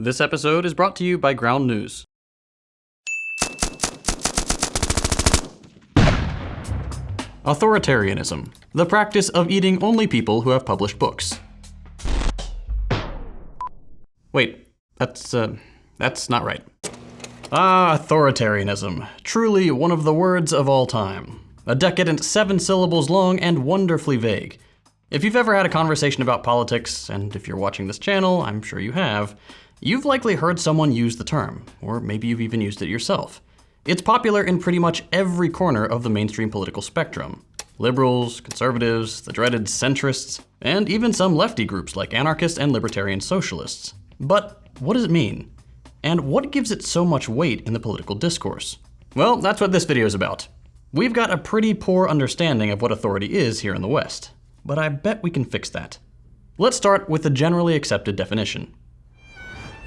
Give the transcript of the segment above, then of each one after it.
This episode is brought to you by Ground News. Authoritarianism, the practice of eating only people who have published books. Wait, that's not right. Authoritarianism, truly one of the words of all time. A decadent 7 syllables long and wonderfully vague. If you've ever had a conversation about politics, and if you're watching this channel, I'm sure you have, you've likely heard someone use the term, or maybe you've even used it yourself. It's popular in pretty much every corner of the mainstream political spectrum. Liberals, conservatives, the dreaded centrists, and even some lefty groups like anarchists and libertarian socialists. But what does it mean? And what gives it so much weight in the political discourse? Well, that's what this video is about. We've got a pretty poor understanding of what authority is here in the West, but I bet we can fix that. Let's start with the generally accepted definition.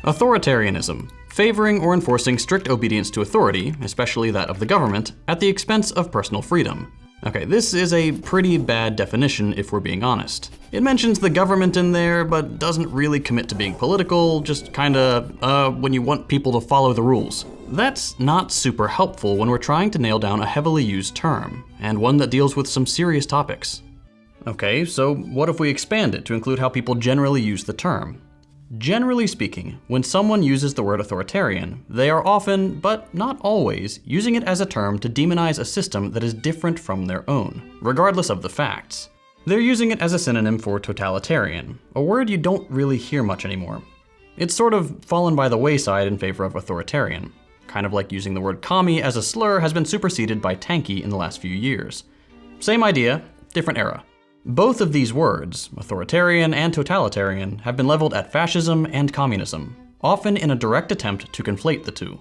Authoritarianism, favoring or enforcing strict obedience to authority, especially that of the government, at the expense of personal freedom. Okay, this is a pretty bad definition if we're being honest. It mentions the government in there, but doesn't really commit to being political, just kinda, when you want people to follow the rules. That's not super helpful when we're trying to nail down a heavily used term, and one that deals with some serious topics. Okay, so what if we expand it to include how people generally use the term? Generally speaking, when someone uses the word authoritarian, they are often, but not always, using it as a term to demonize a system that is different from their own, regardless of the facts. They're using it as a synonym for totalitarian, a word you don't really hear much anymore. It's sort of fallen by the wayside in favor of authoritarian, kind of like using the word commie as a slur has been superseded by tanky in the last few years. Same idea, different era. Both of these words, authoritarian and totalitarian, have been leveled at fascism and communism, often in a direct attempt to conflate the two.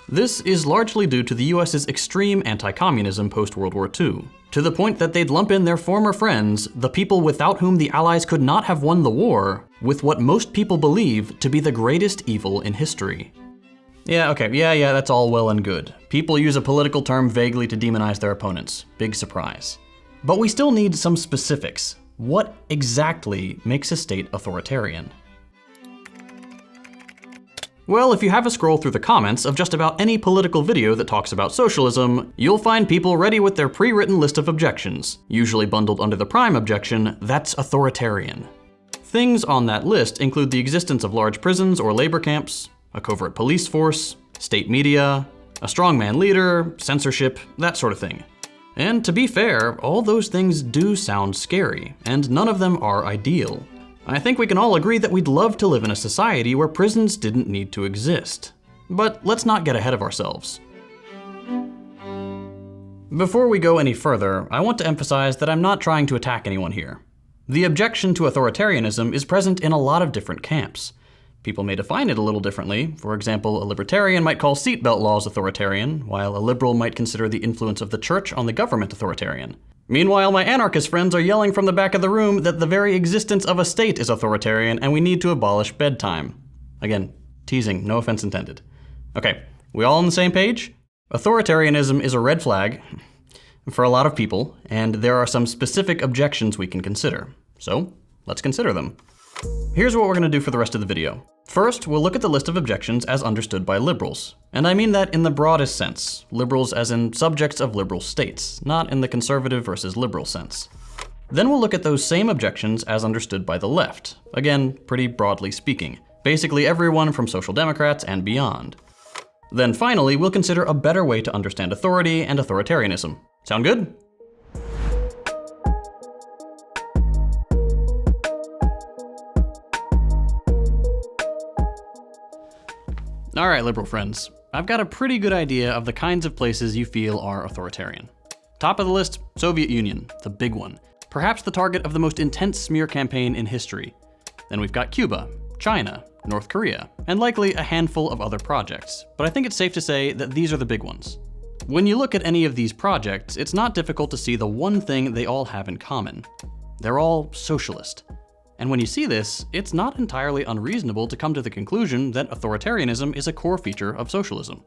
This is largely due to the US's extreme anti-communism post-World War II, to the point that they'd lump in their former friends, the people without whom the Allies could not have won the war, with what most people believe to be the greatest evil in history. Yeah, that's all well and good. People use a political term vaguely to demonize their opponents. Big surprise. But we still need some specifics. What exactly makes a state authoritarian? Well, if you have a scroll through the comments of just about any political video that talks about socialism, you'll find people ready with their pre-written list of objections, usually bundled under the prime objection, that's authoritarian. Things on that list include the existence of large prisons or labor camps, a covert police force, state media, a strongman leader, censorship, that sort of thing. And to be fair, all those things do sound scary, and none of them are ideal. I think we can all agree that we'd love to live in a society where prisons didn't need to exist. But let's not get ahead of ourselves. Before we go any further, I want to emphasize that I'm not trying to attack anyone here. The objection to authoritarianism is present in a lot of different camps. People may define it a little differently. For example, a libertarian might call seatbelt laws authoritarian, while a liberal might consider the influence of the church on the government authoritarian. Meanwhile, my anarchist friends are yelling from the back of the room that the very existence of a state is authoritarian and we need to abolish bedtime. Again, teasing, no offense intended. Okay, we all on the same page? Authoritarianism is a red flag for a lot of people, and there are some specific objections we can consider. So, let's consider them. Here's what we're going to do for the rest of the video. First, we'll look at the list of objections as understood by liberals. And I mean that in the broadest sense, liberals as in subjects of liberal states, not in the conservative versus liberal sense. Then we'll look at those same objections as understood by the left, again, pretty broadly speaking, basically everyone from social democrats and beyond. Then finally, we'll consider a better way to understand authority and authoritarianism. Sound good? All right, liberal friends, I've got a pretty good idea of the kinds of places you feel are authoritarian. Top of the list, Soviet Union, the big one, perhaps the target of the most intense smear campaign in history. Then we've got Cuba, China, North Korea, and likely a handful of other projects, but I think it's safe to say that these are the big ones. When you look at any of these projects, it's not difficult to see the one thing they all have in common. They're all socialist. And when you see this, it's not entirely unreasonable to come to the conclusion that authoritarianism is a core feature of socialism.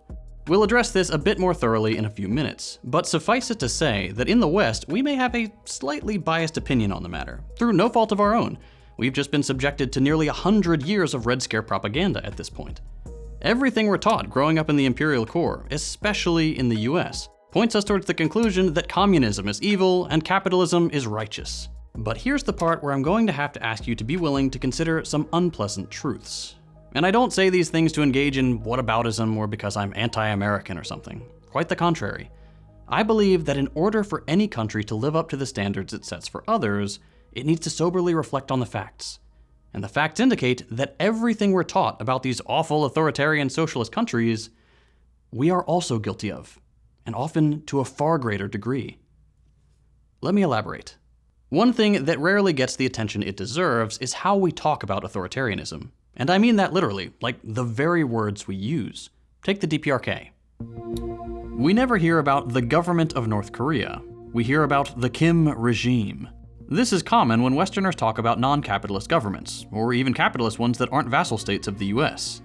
We'll address this a bit more thoroughly in a few minutes, but suffice it to say that in the West, we may have a slightly biased opinion on the matter, through no fault of our own. We've just been subjected to nearly 100 years of Red Scare propaganda at this point. Everything we're taught growing up in the imperial core, especially in the US, points us towards the conclusion that communism is evil and capitalism is righteous. But here's the part where I'm going to have to ask you to be willing to consider some unpleasant truths. And I don't say these things to engage in whataboutism or because I'm anti-American or something. Quite the contrary. I believe that in order for any country to live up to the standards it sets for others, it needs to soberly reflect on the facts. And the facts indicate that everything we're taught about these awful authoritarian socialist countries, we are also guilty of, and often to a far greater degree. Let me elaborate. One thing that rarely gets the attention it deserves is how we talk about authoritarianism. And I mean that literally, like the very words we use. Take the DPRK. We never hear about the government of North Korea. We hear about the Kim regime. This is common when Westerners talk about non-capitalist governments, or even capitalist ones that aren't vassal states of the US.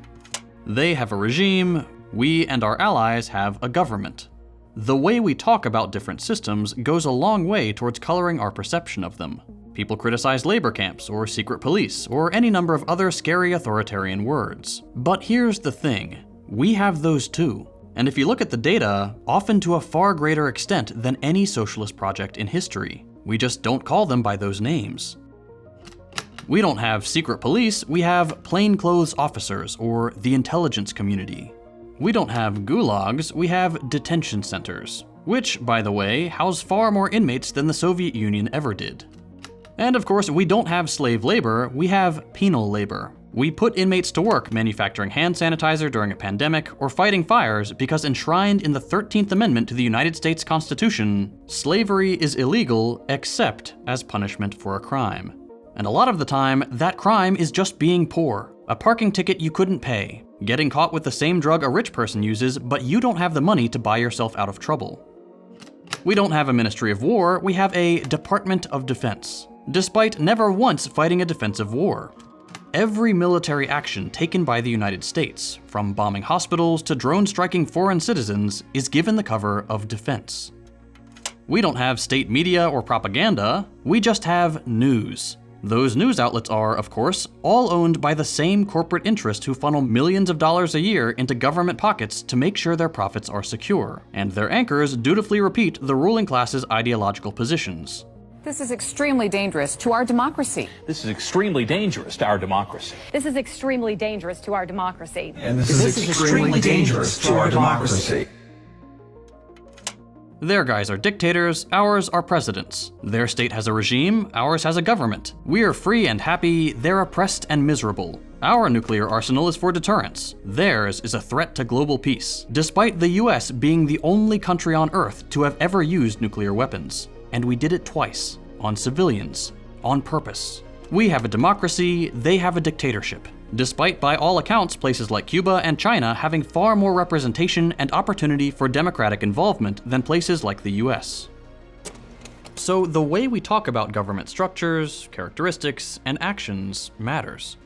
They have a regime, we and our allies have a government. The way we talk about different systems goes a long way towards coloring our perception of them. People criticize labor camps, or secret police, or any number of other scary authoritarian words. But here's the thing, we have those too. And if you look at the data, often to a far greater extent than any socialist project in history. We just don't call them by those names. We don't have secret police, we have plainclothes officers, or the intelligence community. We don't have gulags, we have detention centers, which, by the way, house far more inmates than the Soviet Union ever did. And of course, we don't have slave labor, we have penal labor. We put inmates to work manufacturing hand sanitizer during a pandemic or fighting fires because enshrined in the 13th Amendment to the United States Constitution, slavery is illegal except as punishment for a crime. And a lot of the time, that crime is just being poor. A parking ticket you couldn't pay, getting caught with the same drug a rich person uses, but you don't have the money to buy yourself out of trouble. We don't have a Ministry of War, we have a Department of Defense, despite never once fighting a defensive war. Every military action taken by the United States, from bombing hospitals to drone striking foreign citizens, is given the cover of defense. We don't have state media or propaganda, we just have news. Those news outlets are, of course, all owned by the same corporate interests who funnel millions of dollars a year into government pockets to make sure their profits are secure, and their anchors dutifully repeat the ruling class's ideological positions. This is extremely dangerous to our democracy. This is extremely dangerous to our democracy. This is extremely dangerous to our democracy. And this is extremely dangerous to our democracy. Their guys are dictators, ours are presidents. Their state has a regime, ours has a government. We are free and happy, they're oppressed and miserable. Our nuclear arsenal is for deterrence. Theirs is a threat to global peace, despite the US being the only country on Earth to have ever used nuclear weapons. And we did it twice, on civilians, on purpose. We have a democracy, they have a dictatorship, despite by all accounts places like Cuba and China having far more representation and opportunity for democratic involvement than places like the US. So the way we talk about government structures, characteristics, and actions matters.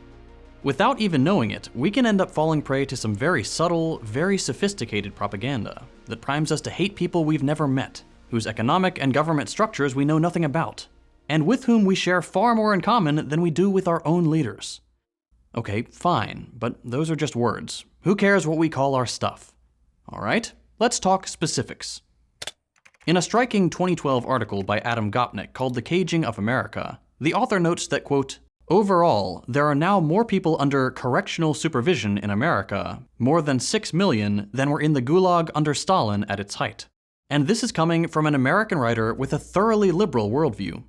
Without even knowing it, we can end up falling prey to some very subtle, very sophisticated propaganda that primes us to hate people we've never met, whose economic and government structures we know nothing about, and with whom we share far more in common than we do with our own leaders. Okay, fine, but those are just words. Who cares what we call our stuff? All right, let's talk specifics. In a striking 2012 article by Adam Gopnik called The Caging of America, the author notes that, quote, overall, there are now more people under correctional supervision in America, more than 6 million, than were in the Gulag under Stalin at its height. And this is coming from an American writer with a thoroughly liberal worldview.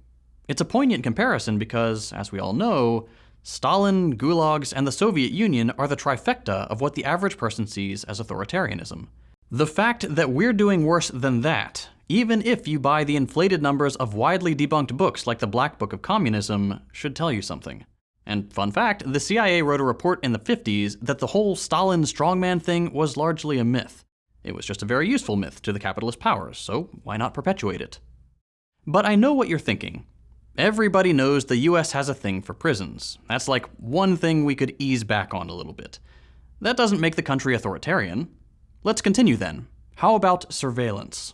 It's a poignant comparison because, as we all know, Stalin, gulags, and the Soviet Union are the trifecta of what the average person sees as authoritarianism. The fact that we're doing worse than that, even if you buy the inflated numbers of widely debunked books like the Black Book of Communism, should tell you something. And fun fact, the CIA wrote a report in the 50s that the whole Stalin strongman thing was largely a myth. It was just a very useful myth to the capitalist powers, so why not perpetuate it? But I know what you're thinking. Everybody knows the US has a thing for prisons. That's like one thing we could ease back on a little bit. That doesn't make the country authoritarian. Let's continue then. How about surveillance?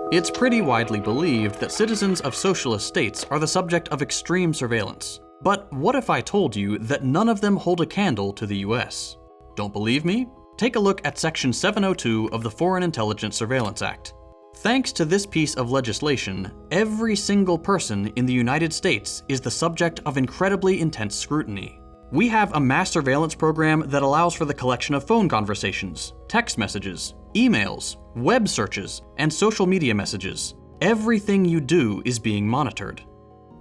It's pretty widely believed that citizens of socialist states are the subject of extreme surveillance. But what if I told you that none of them hold a candle to the US? Don't believe me? Take a look at Section 702 of the Foreign Intelligence Surveillance Act. Thanks to this piece of legislation, every single person in the United States is the subject of incredibly intense scrutiny. We have a mass surveillance program that allows for the collection of phone conversations, text messages, emails, web searches, and social media messages. Everything you do is being monitored.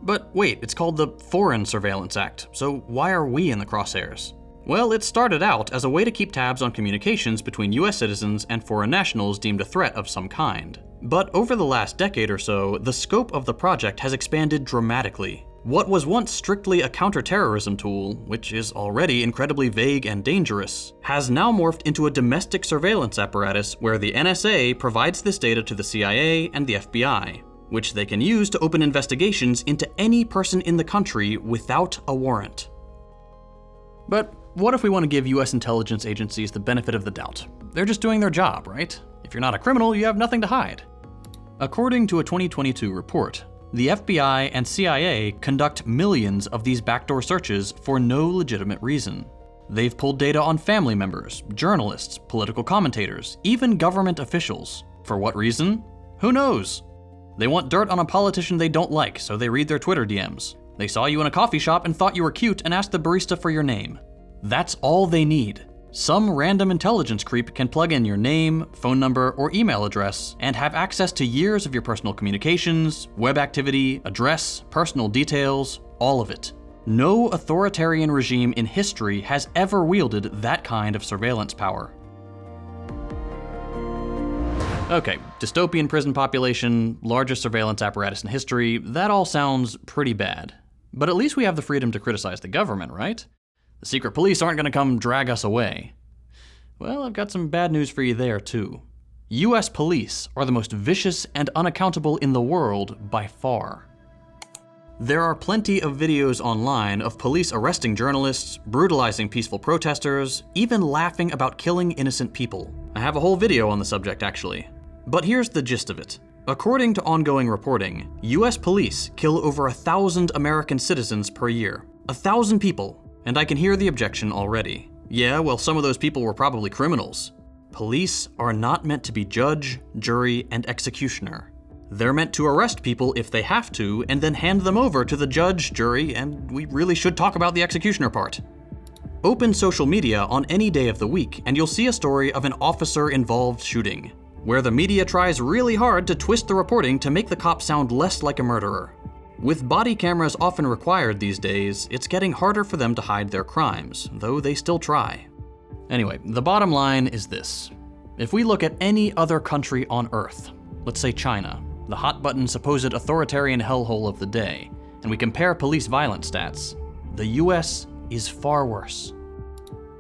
But wait, it's called the Foreign Surveillance Act, so why are we in the crosshairs? Well, it started out as a way to keep tabs on communications between US citizens and foreign nationals deemed a threat of some kind. But over the last decade or so, the scope of the project has expanded dramatically. What was once strictly a counterterrorism tool, which is already incredibly vague and dangerous, has now morphed into a domestic surveillance apparatus where the NSA provides this data to the CIA and the FBI, which they can use to open investigations into any person in the country without a warrant. But what if we want to give US intelligence agencies the benefit of the doubt? They're just doing their job, right? If you're not a criminal, you have nothing to hide. According to a 2022 report, the FBI and CIA conduct millions of these backdoor searches for no legitimate reason. They've pulled data on family members, journalists, political commentators, even government officials. For what reason? Who knows? They want dirt on a politician they don't like, so they read their Twitter DMs. They saw you in a coffee shop and thought you were cute and asked the barista for your name. That's all they need. Some random intelligence creep can plug in your name, phone number, or email address and have access to years of your personal communications, web activity, address, personal details, all of it. No authoritarian regime in history has ever wielded that kind of surveillance power. Okay, dystopian prison population, largest surveillance apparatus in history, that all sounds pretty bad. But at least we have the freedom to criticize the government, right? The secret police aren't gonna come drag us away. Well, I've got some bad news for you there, too. US police are the most vicious and unaccountable in the world by far. There are plenty of videos online of police arresting journalists, brutalizing peaceful protesters, even laughing about killing innocent people. I have a whole video on the subject, actually. But here's the gist of it. According to ongoing reporting, US police kill over 1,000 American citizens per year. 1,000 people. And I can hear the objection already. Yeah, well, some of those people were probably criminals. Police are not meant to be judge, jury, and executioner. They're meant to arrest people if they have to, and then hand them over to the judge, jury, and we really should talk about the executioner part. Open social media on any day of the week, and you'll see a story of an officer-involved shooting, where the media tries really hard to twist the reporting to make the cop sound less like a murderer. With body cameras often required these days, it's getting harder for them to hide their crimes, though they still try. Anyway, the bottom line is this. If we look at any other country on Earth, let's say China, the hot-button supposed authoritarian hellhole of the day, and we compare police violence stats, the US is far worse.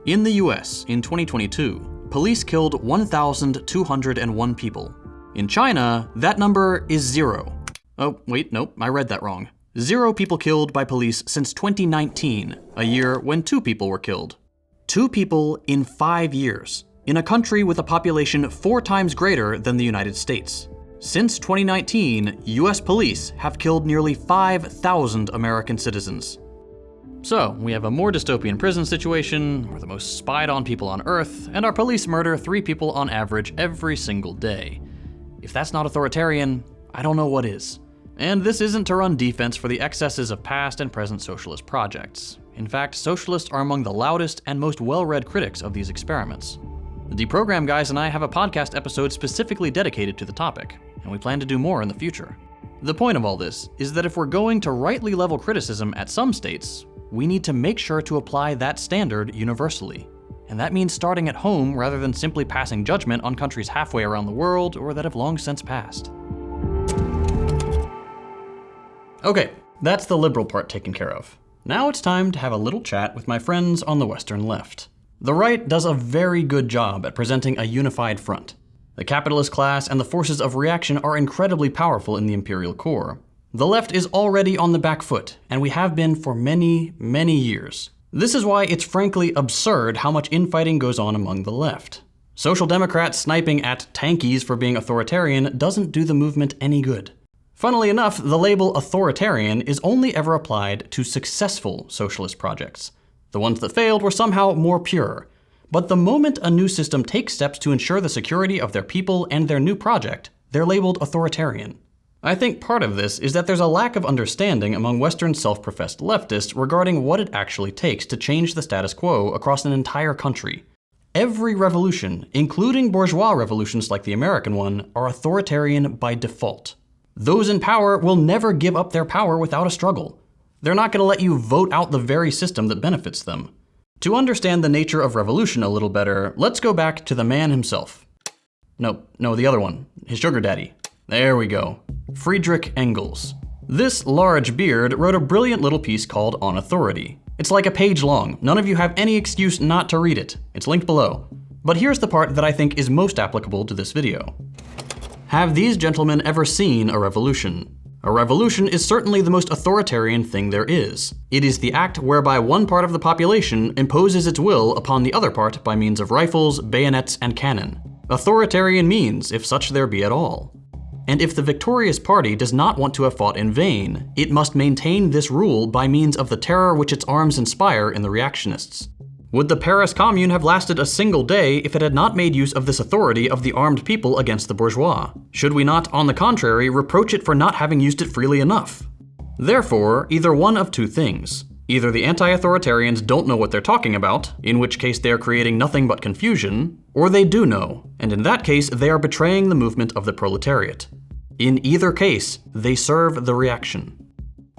In the US, in 2022, police killed 1,201 people. In China, that number is 0. Oh, wait, nope, I read that wrong. 0 people killed by police since 2019, a year when 2 people were killed. 2 people in 5 years, in a country with a population 4 times greater than the United States. Since 2019, US police have killed nearly 5,000 American citizens. So, we have a more dystopian prison situation, we're the most spied on people on Earth, and our police murder 3 people on average every single day. If that's not authoritarian, I don't know what is. And this isn't to run defense for the excesses of past and present socialist projects. In fact, socialists are among the loudest and most well-read critics of these experiments. The Deprogram guys and I have a podcast episode specifically dedicated to the topic, and we plan to do more in the future. The point of all this is that if we're going to rightly level criticism at some states, we need to make sure to apply that standard universally. And that means starting at home rather than simply passing judgment on countries halfway around the world or that have long since passed. Okay, that's the liberal part taken care of. Now it's time to have a little chat with my friends on the Western left. The right does a very good job at presenting a unified front. The capitalist class and the forces of reaction are incredibly powerful in the imperial core. The left is already on the back foot, and we have been for many, many years. This is why it's frankly absurd how much infighting goes on among the left. Social Democrats sniping at tankies for being authoritarian doesn't do the movement any good. Funnily enough, the label authoritarian is only ever applied to successful socialist projects. The ones that failed were somehow more pure. But the moment a new system takes steps to ensure the security of their people and their new project, they're labeled authoritarian. I think part of this is that there's a lack of understanding among Western self-professed leftists regarding what it actually takes to change the status quo across an entire country. Every revolution, including bourgeois revolutions like the American one, are authoritarian by default. Those in power will never give up their power without a struggle. They're not going to let you vote out the very system that benefits them. To understand the nature of revolution a little better, let's go back to the man himself. No, the other one. His sugar daddy. There we go. Friedrich Engels. This large beard wrote a brilliant little piece called On Authority. It's like a page long. None of you have any excuse not to read it. It's linked below. But here's the part that I think is most applicable to this video. Have these gentlemen ever seen a revolution? A revolution is certainly the most authoritarian thing there is. It is the act whereby one part of the population imposes its will upon the other part by means of rifles, bayonets, and cannon. Authoritarian means, if such there be at all. And if the victorious party does not want to have fought in vain, it must maintain this rule by means of the terror which its arms inspire in the reactionists. Would the Paris Commune have lasted a single day if it had not made use of this authority of the armed people against the bourgeois? Should we not, on the contrary, reproach it for not having used it freely enough? Therefore, either one of two things. Either the anti-authoritarians don't know what they're talking about, in which case they are creating nothing but confusion, or they do know, and in that case they are betraying the movement of the proletariat. In either case, they serve the reaction.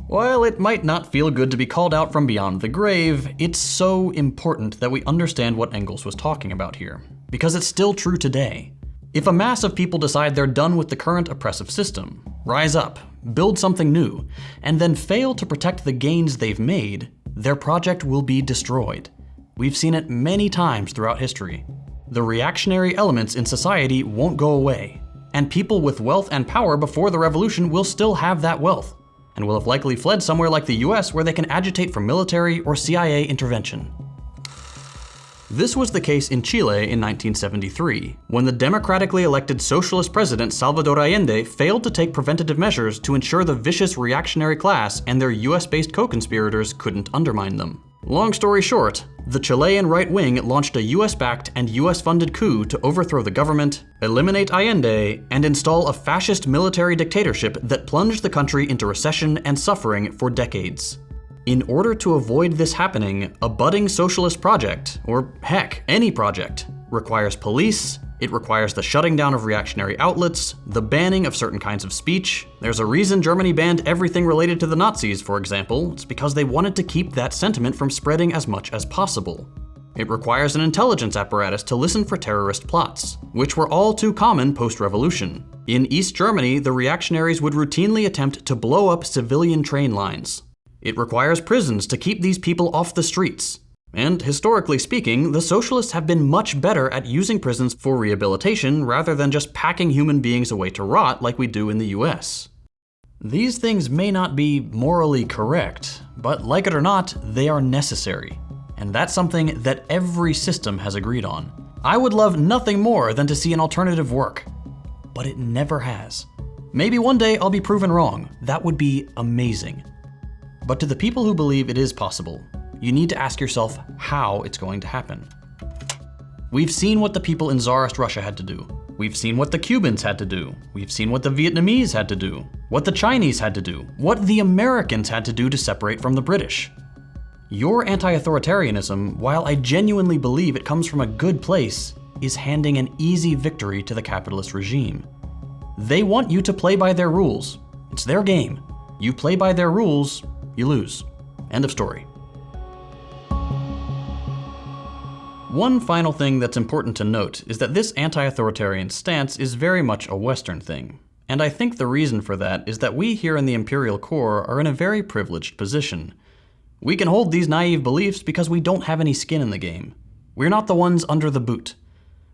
While it might not feel good to be called out from beyond the grave, it's so important that we understand what Engels was talking about here, because it's still true today. If a mass of people decide they're done with the current oppressive system, rise up, build something new, and then fail to protect the gains they've made, their project will be destroyed. We've seen it many times throughout history. The reactionary elements in society won't go away, and people with wealth and power before the revolution will still have that wealth, and will have likely fled somewhere like the US where they can agitate for military or CIA intervention. This was the case in Chile in 1973, when the democratically elected socialist president Salvador Allende failed to take preventative measures to ensure the vicious reactionary class and their US-based co-conspirators couldn't undermine them. Long story short, the Chilean right wing launched a US-backed and US-funded coup to overthrow the government, eliminate Allende, and install a fascist military dictatorship that plunged the country into recession and suffering for decades. In order to avoid this happening, a budding socialist project, or heck, any project, requires police, it requires the shutting down of reactionary outlets, the banning of certain kinds of speech. There's a reason Germany banned everything related to the Nazis, for example. It's because they wanted to keep that sentiment from spreading as much as possible. It requires an intelligence apparatus to listen for terrorist plots, which were all too common post-revolution. In East Germany, the reactionaries would routinely attempt to blow up civilian train lines. It requires prisons to keep these people off the streets. And historically speaking, the socialists have been much better at using prisons for rehabilitation rather than just packing human beings away to rot like we do in the US. These things may not be morally correct, but like it or not, they are necessary. And that's something that every system has agreed on. I would love nothing more than to see an alternative work, but it never has. Maybe one day I'll be proven wrong. That would be amazing. But to the people who believe it is possible, you need to ask yourself how it's going to happen. We've seen what the people in Tsarist Russia had to do. We've seen what the Cubans had to do. We've seen what the Vietnamese had to do, what the Chinese had to do, what the Americans had to do to separate from the British. Your anti-authoritarianism, while I genuinely believe it comes from a good place, is handing an easy victory to the capitalist regime. They want you to play by their rules. It's their game. You play by their rules, you lose. End of story. One final thing that's important to note is that this anti-authoritarian stance is very much a Western thing. And I think the reason for that is that we here in the Imperial Core are in a very privileged position. We can hold these naive beliefs because we don't have any skin in the game. We're not the ones under the boot.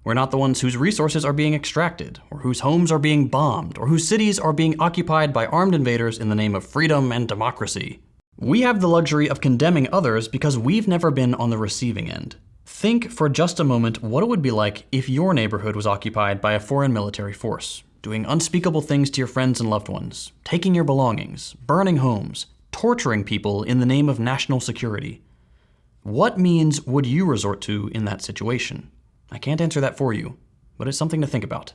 We're not the ones whose resources are being extracted, or whose homes are being bombed, or whose cities are being occupied by armed invaders in the name of freedom and democracy. We have the luxury of condemning others because we've never been on the receiving end. Think for just a moment what it would be like if your neighborhood was occupied by a foreign military force, doing unspeakable things to your friends and loved ones, taking your belongings, burning homes, torturing people in the name of national security. What means would you resort to in that situation? I can't answer that for you, but it's something to think about.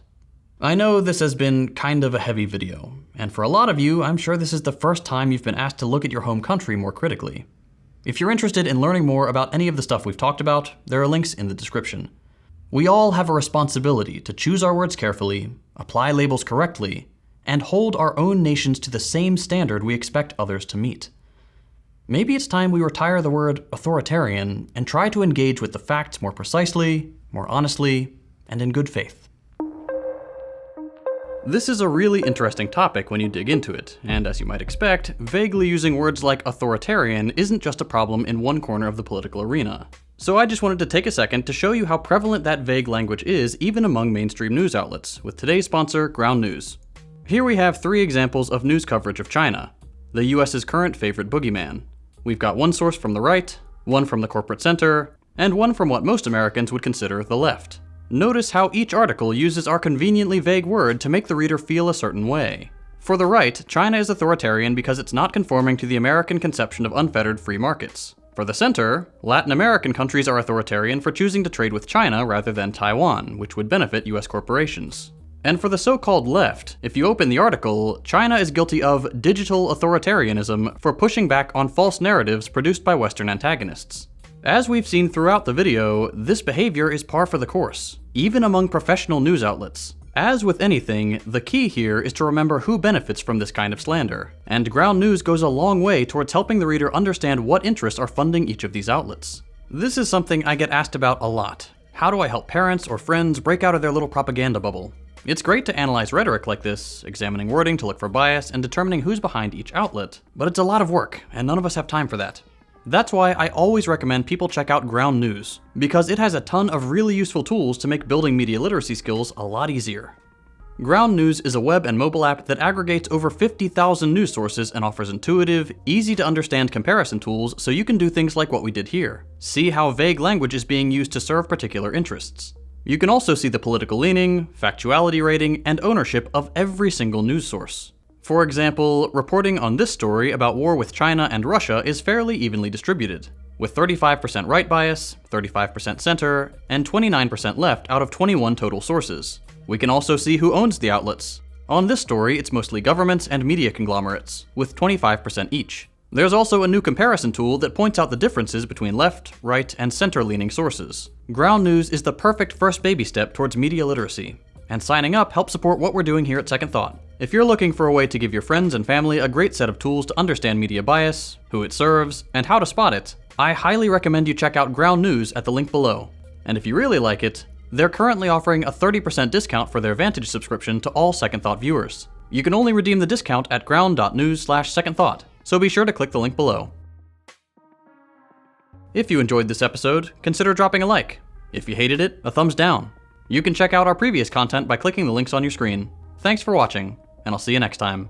I know this has been kind of a heavy video, and for a lot of you, I'm sure this is the first time you've been asked to look at your home country more critically. If you're interested in learning more about any of the stuff we've talked about, there are links in the description. We all have a responsibility to choose our words carefully, apply labels correctly, and hold our own nations to the same standard we expect others to meet. Maybe it's time we retire the word authoritarian and try to engage with the facts more precisely, more honestly, and in good faith. This is a really interesting topic when you dig into it, and as you might expect, vaguely using words like authoritarian isn't just a problem in one corner of the political arena. So I just wanted to take a second to show you how prevalent that vague language is even among mainstream news outlets, with today's sponsor, Ground News. Here we have 3 examples of news coverage of China, the US's current favorite boogeyman. We've got one source from the right, one from the corporate center, and one from what most Americans would consider the left. Notice how each article uses our conveniently vague word to make the reader feel a certain way. For the right, China is authoritarian because it's not conforming to the American conception of unfettered free markets. For the center, Latin American countries are authoritarian for choosing to trade with China rather than Taiwan, which would benefit US corporations. And for the so-called left, if you open the article, China is guilty of digital authoritarianism for pushing back on false narratives produced by Western antagonists. As we've seen throughout the video, this behavior is par for the course, even among professional news outlets. As with anything, the key here is to remember who benefits from this kind of slander, and Ground News goes a long way towards helping the reader understand what interests are funding each of these outlets. This is something I get asked about a lot. How do I help parents or friends break out of their little propaganda bubble? It's great to analyze rhetoric like this, examining wording to look for bias and determining who's behind each outlet, but it's a lot of work, and none of us have time for that. That's why I always recommend people check out Ground News, because it has a ton of really useful tools to make building media literacy skills a lot easier. Ground News is a web and mobile app that aggregates over 50,000 news sources and offers intuitive, easy to understand comparison tools so you can do things like what we did here. See how vague language is being used to serve particular interests. You can also see the political leaning, factuality rating, and ownership of every single news source. For example, reporting on this story about war with China and Russia is fairly evenly distributed, with 35% right bias, 35% center, and 29% left out of 21 total sources. We can also see who owns the outlets. On this story, it's mostly governments and media conglomerates, with 25% each. There's also a new comparison tool that points out the differences between left, right, and center-leaning sources. Ground News is the perfect first baby step towards media literacy, and signing up helps support what we're doing here at Second Thought. If you're looking for a way to give your friends and family a great set of tools to understand media bias, who it serves, and how to spot it, I highly recommend you check out Ground News at the link below. And if you really like it, they're currently offering a 30% discount for their Vantage subscription to all Second Thought viewers. You can only redeem the discount at ground.news/secondthought, so be sure to click the link below. If you enjoyed this episode, consider dropping a like. If you hated it, a thumbs down. You can check out our previous content by clicking the links on your screen. Thanks for watching, and I'll see you next time.